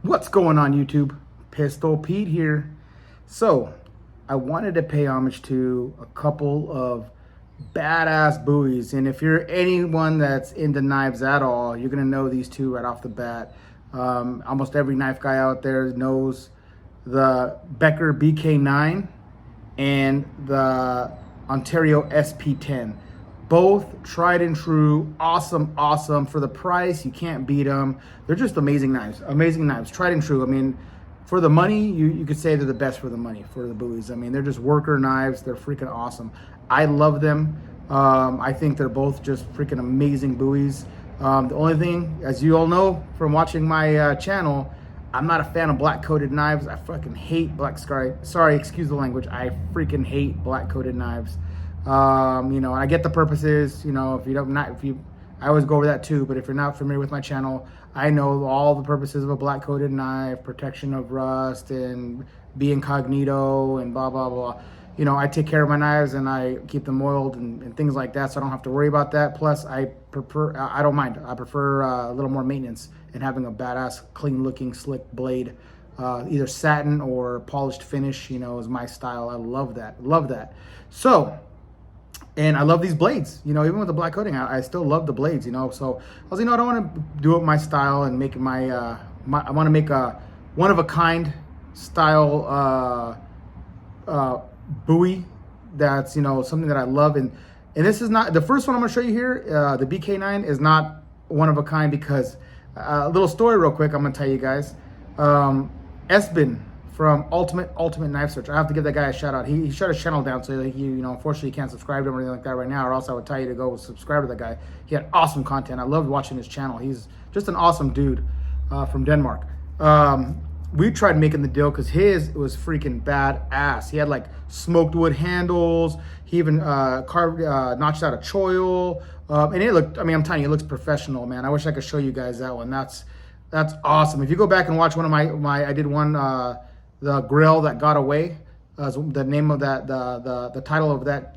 What's going on YouTube? Pistol Pete here. So, I wanted to pay homage to a couple of badass buoys. And if you're anyone that's into knives at all, you're going to know these two right off the bat. Almost every knife guy out there knows the Becker BK9 and the Ontario SP10. Both tried and true, awesome for the price. You can't beat them. They're just amazing knives, tried and true. I mean, for the money, you could say they're the best for the money for the buoys. I mean, they're just worker knives. They're freaking awesome. I love them. I think they're both just freaking amazing buoys. The only thing, as you all know from watching my channel, I'm not a fan of black coated knives. I fucking hate sorry, excuse the language. I freaking hate black coated knives. I get the purposes, I always go over that too, but if you're not familiar with my channel, I know all the purposes of a black coated knife, protection of rust and be incognito and blah, blah, blah. I take care of my knives and I keep them oiled and things like that. So I don't have to worry about that. Plus I don't mind. I prefer a little more maintenance and having a badass, clean looking, slick blade. Either satin or polished finish, is my style. I love that. So, and I love these blades, even with the black coating, I still love the blades, so I was, I don't want to do it my style and make it I want to make a one-of-a-kind style buoy that's, something that I love. And this is not, the first one I'm going to show you here, the BK9 is not one of a kind because, a little story real quick, I'm going to tell you guys. Esben from Ultimate Knife Search. I have to give that guy a shout out. He shut his channel down, so unfortunately you can't subscribe to him or anything like that right now, or else I would tell you to go subscribe to that guy. He had awesome content. I loved watching his channel. He's just an awesome dude from Denmark. We tried making the deal because his was freaking badass. He had like smoked wood handles. He even notched out a choil. And it looked, I'm telling you, it looks professional, man. I wish I could show you guys that one. That's awesome. If you go back and watch one of I did one, the grill that got away, the name of that, the title of that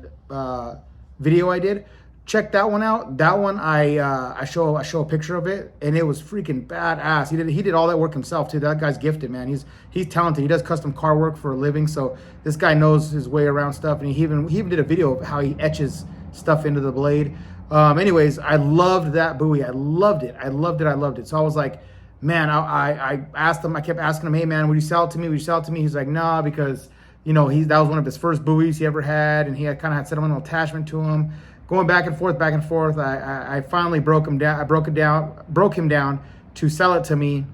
video I did. Check that one out. That one I show a picture of it, and it was freaking badass. He did all that work himself too. That guy's gifted, man. He's talented. He does custom car work for a living, so this guy knows his way around stuff. And he even did a video of how he etches stuff into the blade. Anyways, I loved that buoy. I loved it. So I was like, man, I asked him, I kept asking him, hey man, would you sell it to me? He's like, nah, because that was one of his first buoys he ever had, and he had kind of had set up an attachment to him. Going back and forth, I finally broke him down. I broke him down to sell it to me.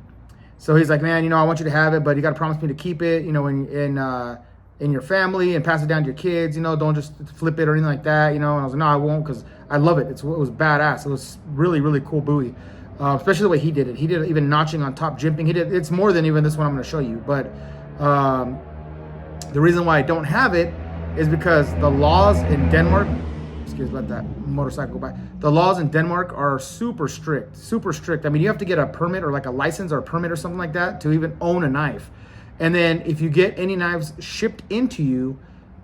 So he's like, man, I want you to have it, but you got to promise me to keep it, in your family and pass it down to your kids. Don't just flip it or anything like that. And I was like, no, I won't, because I love it. It was badass. It was really cool buoy. Especially the way he did it. He did even notching on top, jimping. It's more than even this one I'm going to show you. But the reason why I don't have it is because the laws in Denmark, excuse me, let that motorcycle go by. The laws in Denmark are super strict. I mean, you have to get a permit or like a license or a permit or something like that to even own a knife. And then if you get any knives shipped into you,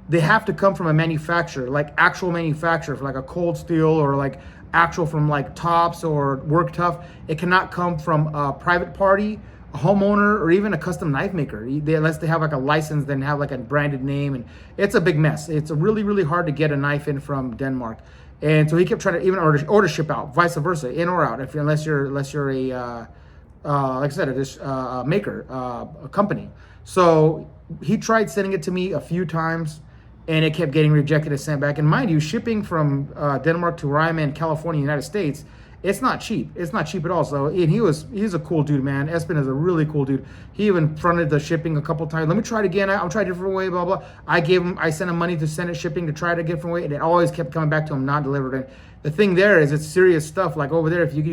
they have to come from a manufacturer, like actual manufacturer, for like a Cold Steel or like actual from like Tops or Work Tough. It cannot come from a private party, a homeowner, or even a custom knife maker. Unless they have like a license, then have like a branded name, and it's a big mess. It's really hard to get a knife in from Denmark. And so he kept trying to even order ship out, vice versa, in or out, unless you're a like I said, a maker, a company. So he tried sending it to me a few times, and it kept getting rejected and sent back. And mind you, shipping from Denmark to where I'm in California, United States, it's not cheap. It's not cheap at all. So, and he's a cool dude, man. Espen is a really cool dude. He even fronted the shipping a couple times. Let me try it again. I'll try a different way, blah, blah. I sent him money to send it shipping to try it a different way, and it always kept coming back to him not delivered. And the thing there is, it's serious stuff. Like over there, if you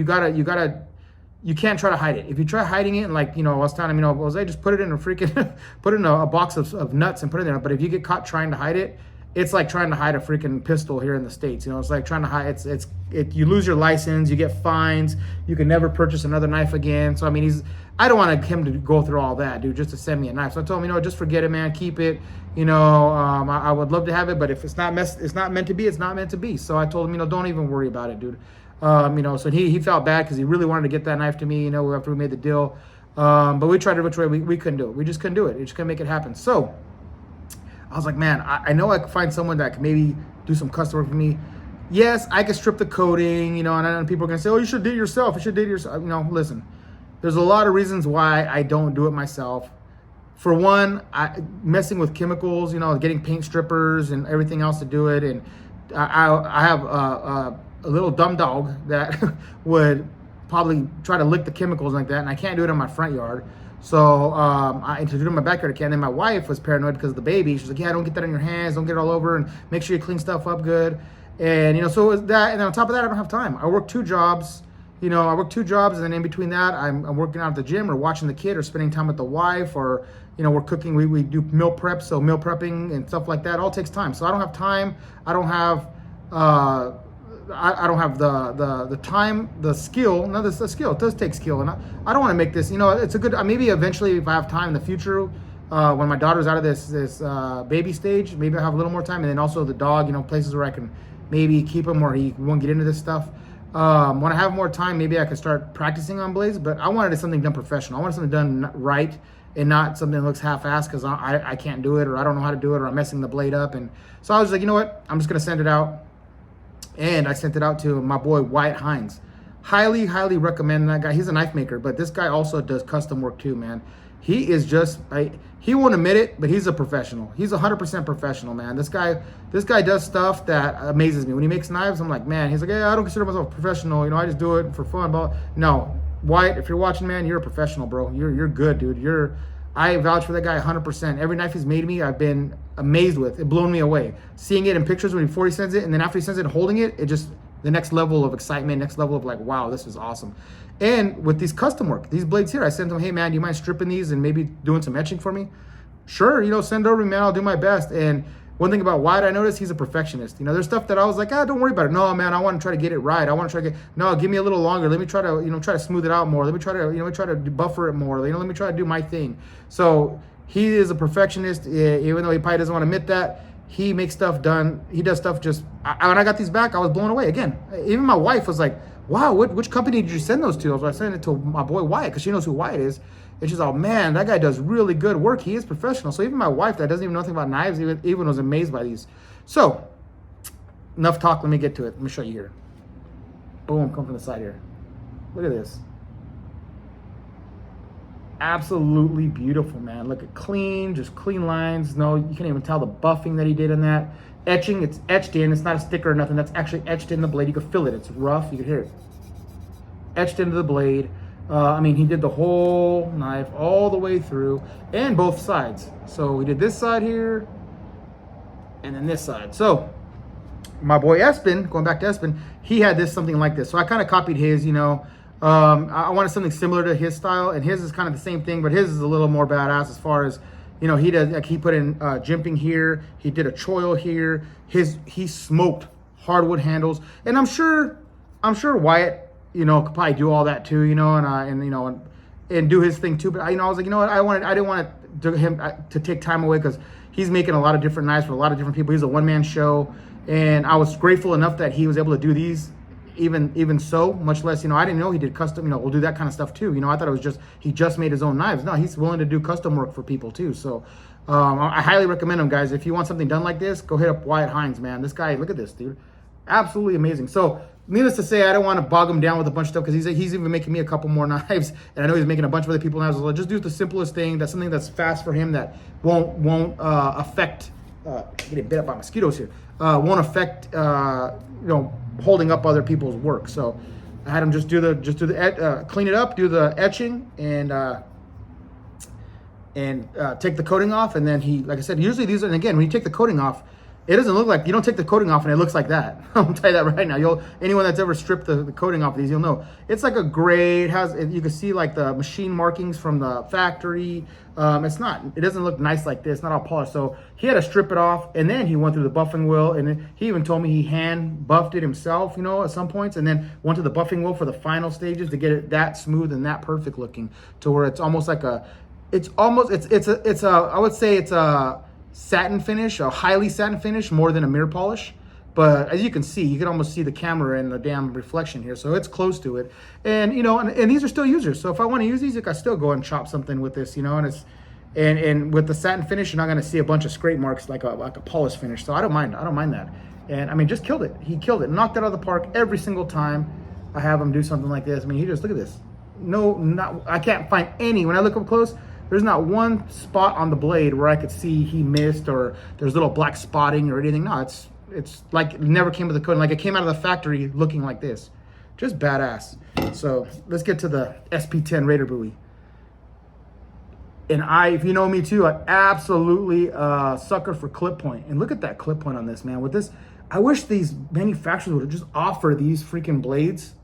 can't try to hide it. If you try hiding it, and like, I was telling him, Jose, just put it in a freaking, put it in a box of nuts and put it there. But if you get caught trying to hide it, it's like trying to hide a freaking pistol here in the States. It's like trying to hide, you lose your license, you get fines, you can never purchase another knife again. So, I mean, I don't want him to go through all that, dude, just to send me a knife. So I told him, just forget it, man, keep it. I would love to have it, but if it's not meant to be, it's not meant to be. So I told him, don't even worry about it, dude. So he felt bad because he really wanted to get that knife to me, after we made the deal. But we tried it which way, we couldn't do it. We just couldn't do it. We just couldn't make it happen. So I was like, man, I know I could find someone that could maybe do some custom work for me. Yes, I could strip the coating, and I know people are going to say, oh, you should do it yourself. You should do it yourself. Listen, there's a lot of reasons why I don't do it myself. For one, messing with chemicals, getting paint strippers and everything else to do it. And I have a little dumb dog that would probably try to lick the chemicals like that, and I can't do it in my front yard. So to do it in my backyard, I can. And my wife was paranoid because of the baby. She's like, yeah, don't get that on your hands. Don't get it all over, and make sure you clean stuff up good. And, so it was that. And then on top of that, I don't have time. I work 2 jobs. And then in between that, I'm working out at the gym or watching the kid or spending time with the wife or, we're cooking. We do meal prep, so meal prepping and stuff like that all takes time. So I don't have time. I don't have I don't have the time, the skill. No, the skill. It does take skill, and I don't want to make this. It's a good. Maybe eventually, if I have time in the future, when my daughter's out of this baby stage, maybe I have a little more time, and then also the dog. Places where I can maybe keep him where he won't get into this stuff. When I have more time, maybe I could start practicing on blades. But I wanted something done professional. I wanted something done right and not something that looks half-assed because I can't do it or I don't know how to do it or I'm messing the blade up. And so I was like, you know what? I'm just gonna send it out. And I sent it out to my boy Wyatt Hines. Highly, highly recommend that guy. He's a knife maker, but this guy also does custom work too, man. He is just, he won't admit it, but he's a professional. He's 100% professional, man. This guy does stuff that amazes me. When he makes knives, I'm like, man, he's like, yeah, I don't consider myself a professional. I just do it for fun. But no, Wyatt, if you're watching, man, you're a professional, bro. You're good, dude. I vouch for that guy 100%. Every knife he's made me, I've been amazed with. It blown me away. Seeing it in pictures before he sends it, and then after he sends it, holding it, it just, the next level of excitement, next level of like, wow, this is awesome. And with these custom work, these blades here, I sent him, hey man, do you mind stripping these and maybe doing some etching for me? Sure, send it over to me, man, I'll do my best. And one thing about Wyatt, I noticed he's a perfectionist. There's stuff that I was like, don't worry about it. No, man, I want to try to get it right. I want to try to no, give me a little longer. Let me try to, try to smooth it out more. Let me try to, buffer it more. Let me try to do my thing. So he is a perfectionist, even though he probably doesn't want to admit that. He makes stuff done. He does stuff just, when I got these back, I was blown away. Again, even my wife was like, wow, which company did you send those to? I sent it to my boy Wyatt because she knows who Wyatt is. And she's like, oh man, that guy does really good work. He is professional. So even my wife that doesn't even know anything about knives even was amazed by these. So enough talk. Let me get to it. Let me show you here. Boom, come from the side here. Look at this. Absolutely beautiful, man. Look at just clean lines. No, you can't even tell the buffing that he did in that. Etching, it's etched in. It's not a sticker or nothing. That's actually etched in the blade. You can feel it. It's rough. You can hear it. Etched into the blade. He did the whole knife all the way through and both sides. So we did this side here and then this side. So my boy Espen, going back to Espen, he had something like this. So I kind of copied his, I wanted something similar to his style, and his is kind of the same thing, but his is a little more badass as far as, he does, like he put in jimping here. He did a choil here. He smoked hardwood handles, and I'm sure Wyatt, could probably do all that too, and do his thing too. But I was like, what, I didn't want him to take time away because he's making a lot of different knives for a lot of different people. He's a one-man show, and I was grateful enough that he was able to do these. Even so, much less, I didn't know he did custom, we'll do that kind of stuff too. I thought it was he just made his own knives. No, he's willing to do custom work for people too. So I highly recommend him, guys. If you want something done like this, go hit up Wyatt Hines, man. This guy, look at this, dude. Absolutely amazing. So needless to say, I don't want to bog him down with a bunch of stuff because he's even making me a couple more knives, and I know he's making a bunch of other people knives as well. Just do the simplest thing. That's something that's fast for him that won't affect. Getting bit up by mosquitoes here. Won't affect holding up other people's work. So I had him just do the clean it up, do the etching, and take the coating off, and then like I said, usually these. And again, when you take the coating off, it doesn't look like, you don't take the coating off and it looks like that. I'm gonna tell you that right now. Anyone that's ever stripped the coating off of these, you'll know. It's like a gray, you can see like the machine markings from the factory. It doesn't look nice like this, not all polished. So he had to strip it off, and then he went through the buffing wheel, and then he even told me he hand buffed it himself, at some points, and then went to the buffing wheel for the final stages to get it that smooth and that perfect looking, to where it's almost like I would say it's a satin finish, a highly satin finish, more than a mirror polish. But as you can see, you can almost see the camera and the damn reflection here. So it's close to it. And, you know, and these are still users. So if I want to use these, I can still go and chop something with this, you know, and it's, and with the satin finish, you're not going to see a bunch of scrape marks like a polished finish. So I don't mind that. And I mean, just killed it. He killed it, knocked it out of the park every single time I have him do something like this. I mean, he just, look at this. I can't find any, when I look up close, there's not one spot on the blade where I could see he missed or there's little black spotting or anything. No, it's like it never came with the coating. Like it came out of the factory looking like this. Just badass. So let's get to the SP10 Raider buoy. And if you know me too, I absolutely sucker for clip point. And look at that clip point on this, man. With this, I wish these manufacturers would just offer these freaking blades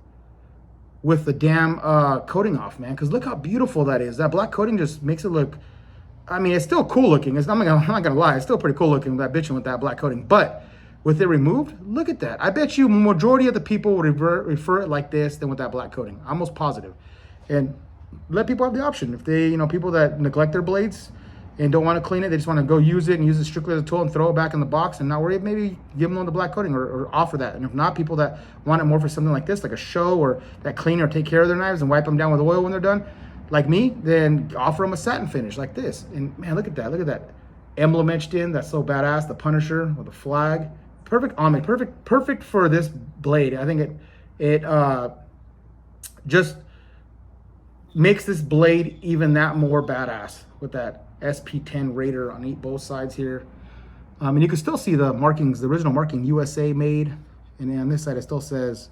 with the damn coating off, man. Because look how beautiful that is. That black coating just makes it look, I mean, it's still cool looking. I'm not gonna lie, it's still pretty cool looking, that bitching with that black coating. But with it removed, look at that. I bet you majority of the people would refer it like this than with that black coating. I'm almost positive. And let people have the option. If they, you know, people that neglect their blades and don't want to clean it, they just want to go use it and use it strictly as a tool and throw it back in the box and not worry, maybe give them the black coating or offer that. And if not, people that want it more for something like this, like a show or that clean or take care of their knives and wipe them down with oil when they're done, like me, then offer them a satin finish like this. And man, look at that emblem etched in. That's so badass. The Punisher with the flag. Perfect on perfect for this blade. I think it just makes this blade even that more badass with that SP10 Raider on both sides here. And you can still see the markings, the original marking, USA made. And then on this side, it still says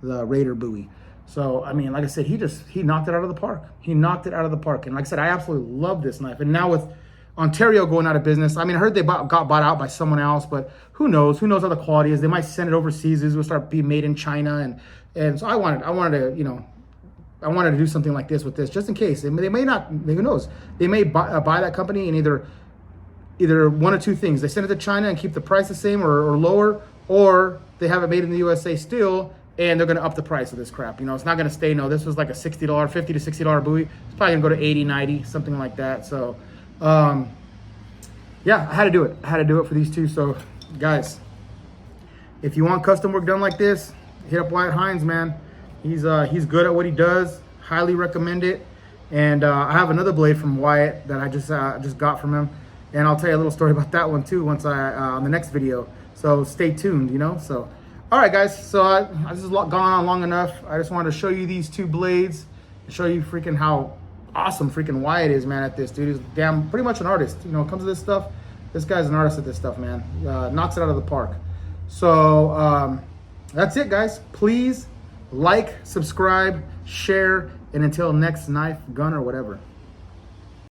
the Raider buoy. So, I mean, like I said, he knocked it out of the park. He knocked it out of the park. And like I said, I absolutely love this knife. And now with Ontario going out of business, I mean, I heard they got bought out by someone else, but who knows? Who knows how the quality is? They might send it overseas. These will start being made in China. And so I wanted to, you know, I wanted to do something like this with this, just in case. They may not, who knows? They may buy that company and either one of two things. They send it to China and keep the price the same or lower, or they have it made in the USA still, and they're going to up the price of this crap. You know, it's not going to stay, no, this was like a $60, $50 to $60 buoy. It's probably going to go to 80, 90, something like that. So, yeah, I had to do it. I had to do it for these two. So, guys, if you want custom work done like this, hit up Wyatt Hines, man. He's good at what he does. Highly recommend it. And I have another blade from Wyatt that I just got from him, and I'll tell you a little story about that one too once on the next video. So stay tuned, you know. So, all right, guys. So I just gone on long enough. I just wanted to show you these two blades, show you freaking how awesome freaking Wyatt is, man. At this, dude, he's pretty much an artist. You know, when it comes to this stuff, this guy's an artist at this stuff, man. Knocks it out of the park. So that's it, guys. Please like, subscribe, share, and until next knife, gun, or whatever.